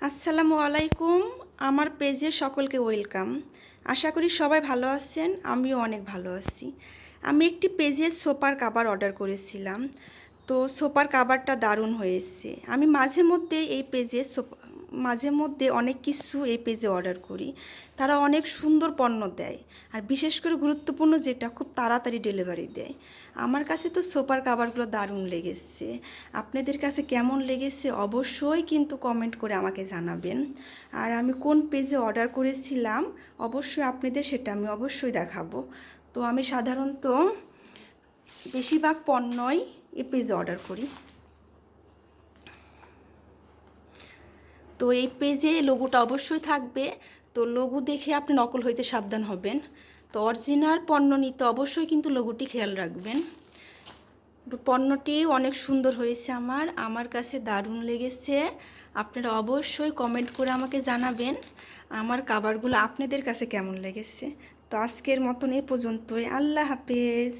আসসালামু আলাইকুম। আমার পেজে সকলকে ওয়েলকাম। আশা করি সবাই ভালো আছেন, আমিও অনেক ভালো আছি। আমি একটি পেজে সোফার কাভার অর্ডার করেছিলাম। তো সোফার কাভারটা দারুণ হয়েছে। আমি মাঝে মধ্যে অনেক কিছু এই পেজে অর্ডার করি। তারা অনেক সুন্দর পণ্য দেয়, আর বিশেষ করে গুরুত্বপূর্ণ যেটা, খুব তাড়াতাড়ি ডেলিভারি দেয়। আমার কাছে তো সোফার কাভারগুলো দারুণ লেগেছে। আপনাদের কাছে কেমন লেগেছে অবশ্যই কিন্তু কমেন্ট করে আমাকে জানাবেন। আর আমি কোন পেজে অর্ডার করেছিলাম অবশ্যই আপনাদের সেটা আমি অবশ্যই দেখাবো। তো আমি সাধারণত বেশিরভাগ পণ্যই এই পেজে অর্ডার করি। তো এই পেজে লোগোটা অবশ্যই থাকবে। তো লোগো দেখে আপনি নকল হইতে সাবধান হবেন। তো অরিজিনাল পণ্য নিতে অবশ্যই কিন্তু লোগোটি খেয়াল রাখবেন। পণ্যটি অনেক সুন্দর হয়েছে, আমার কাছে দারুণ লেগেছে। আপনারা অবশ্যই কমেন্ট করে আমাকে জানাবেন আমার কাভারগুলো আপনাদের কাছে কেমন লেগেছে। তো আজকের মতন এই পর্যন্তই। আল্লাহ হাফেজ।